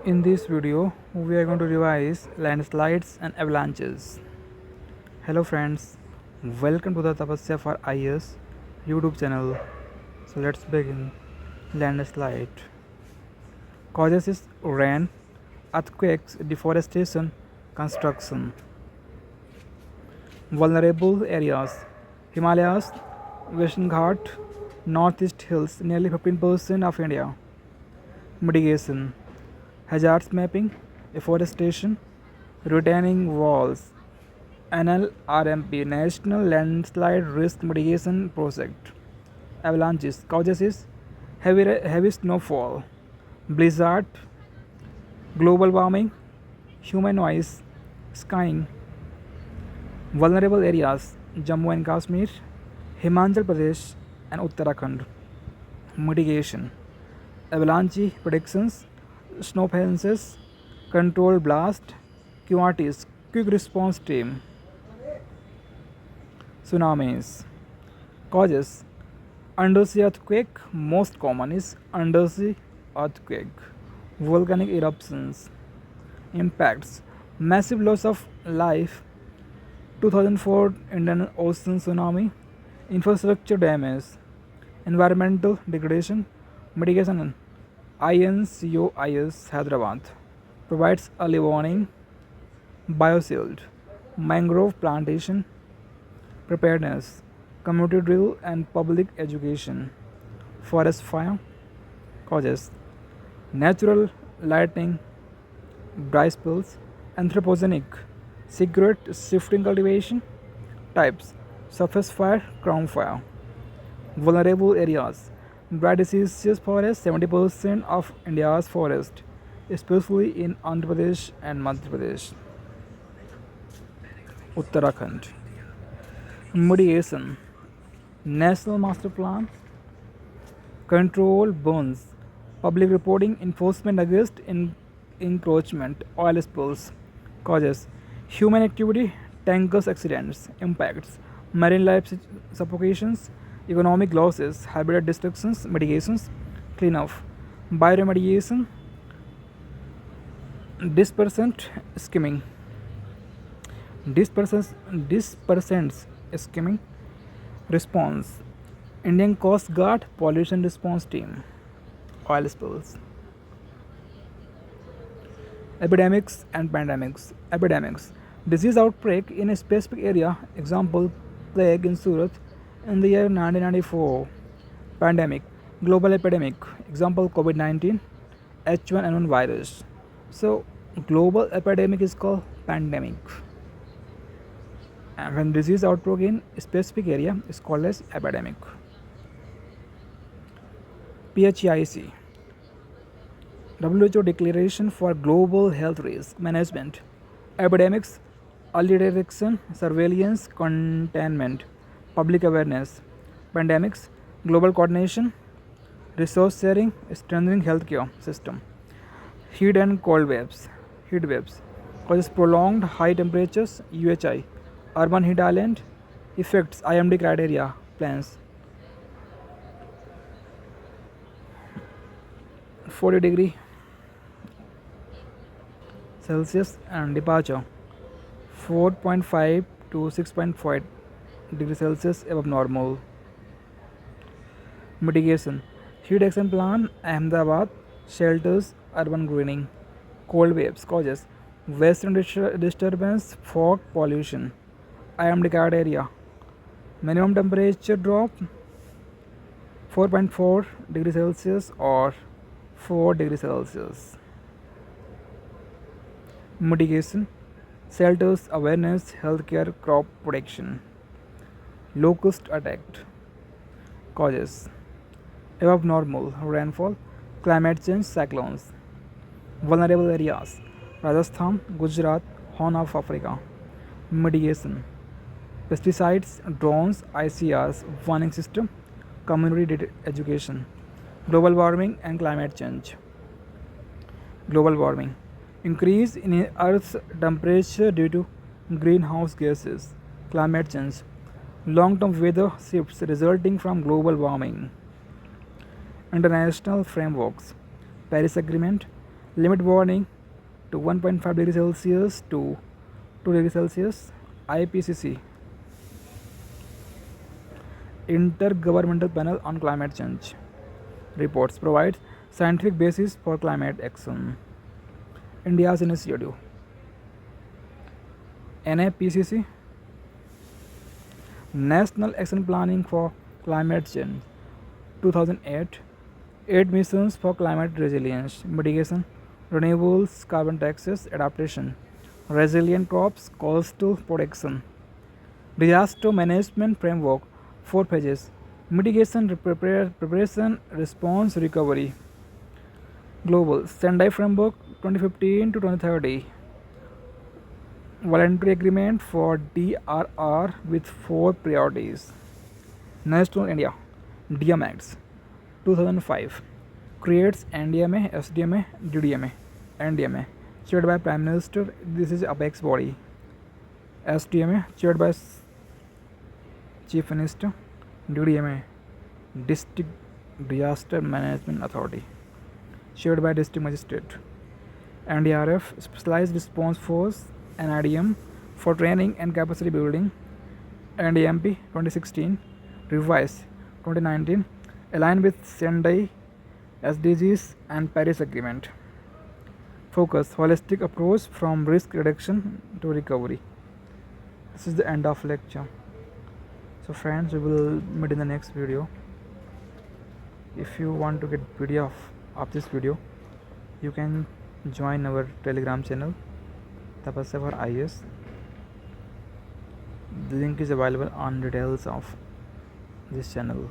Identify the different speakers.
Speaker 1: In this video, we are going to revise landslides and avalanches. Hello friends, welcome to the Tapasya for IS YouTube channel. So let's begin. Landslide causes is rain, earthquakes, deforestation, construction. Vulnerable areas: Himalayas, Western Ghat, Northeast Hills, nearly 15% of India. Mitigation: hazards mapping, afforestation, retaining walls, NLRMP National Landslide Risk Mitigation Project. Avalanches causes is heavy snowfall, blizzard, global warming, human noise, skiing. Vulnerable areas: Jammu and Kashmir, Himachal Pradesh, and Uttarakhand. Mitigation: avalanche predictions, snow fences, controlled blast, QRTs, quick response team. Tsunamis causes: undersea earthquake, most common is undersea earthquake. Volcanic eruptions. Impacts: massive loss of life, 2004 Indian Ocean tsunami, infrastructure damage, environmental degradation. Mitigation: INCOIS Hyderabad provides early warning, bioshield, mangrove plantation, preparedness, community drill and public education. Forest fire causes: natural lightning, dry spells, anthropogenic, cigarette shifting cultivation. Types: surface fire, crown fire. Vulnerable areas: dry deciduous forest, 70% of India's forest, especially in Andhra Pradesh and Madhya Pradesh. Uttarakhand. Mitigation: National Master Plan, control burns, public reporting, enforcement against encroachment, oil spills. Causes: human activity, tankers accidents. Impacts: marine life suffocations, economic losses, habitat destructions. Mitigations: cleanup, bioremediation, dispersant skimming, dispersants skimming. Response: Indian Coast Guard pollution response team. Oil spills. Epidemics and pandemics. Epidemics: disease outbreak in a specific area, example plague in Surat in the year 1994. Pandemic: global epidemic, example COVID-19, H1N1 virus. So global epidemic is called pandemic, and when disease outbreak in a specific area is called as epidemic. PHIC, WHO Declaration for Global Health Risk Management. Epidemics: early detection, surveillance, containment, public awareness. Pandemics: global coordination, resource sharing, strengthening healthcare system. Heat and cold waves. Heat waves causes prolonged high temperatures, UHI, urban heat island. Effects: IMD criteria plans. 40 degree Celsius and departure 4.5 to 6.5 degrees Celsius above normal. Mitigation: heat action plan, Ahmedabad, shelters, urban greening. Cold waves causes: western disturbance, fog, pollution. IMD criteria: minimum temperature drop 4.4 degrees Celsius or 4 degrees Celsius. Mitigation: shelters, awareness, healthcare, crop protection. Locust attacked. Causes: above normal rainfall, climate change, cyclones. Vulnerable areas: Rajasthan, Gujarat, Horn of Africa. Mitigation: pesticides, drones, ICRs, warning system, community education. Global warming and climate change. Global warming: increase in Earth's temperature due to greenhouse gases. Climate change: long-term weather shifts resulting from global warming. International frameworks: Paris Agreement, limit warning to 1.5 degrees Celsius to 2 degrees Celsius. IPCC, Intergovernmental Panel on Climate Change, reports provides scientific basis for climate action. India's initiative, NAPCC, National Action Planning for Climate Change, 2008, 8 missions for climate resilience, mitigation, renewables, carbon taxes, adaptation, resilient crops, coastal protection, disaster management framework, 4 phases, mitigation, preparation, response, recovery. Global Sendai Framework 2015 to 2030. Voluntary agreement for DRR with 4 priorities. National India DMAX 2005 creates NDMA, SDMA, DDMA, NDMA chaired by Prime Minister. This is apex body. SDMA chaired by Chief Minister. DDMA District Disaster Management Authority chaired by District Magistrate. NDRF Specialized Response Force, NIDM for training and capacity building. NDMP 2016 revised 2019 aligned with Sendai SDGs and Paris Agreement. Focus holistic approach from risk reduction to recovery. This is the end of lecture. So friends, we will meet in the next video. If you want to get video of this video, you can join our Telegram channel Tapasya for IS. The link is available on details of this channel.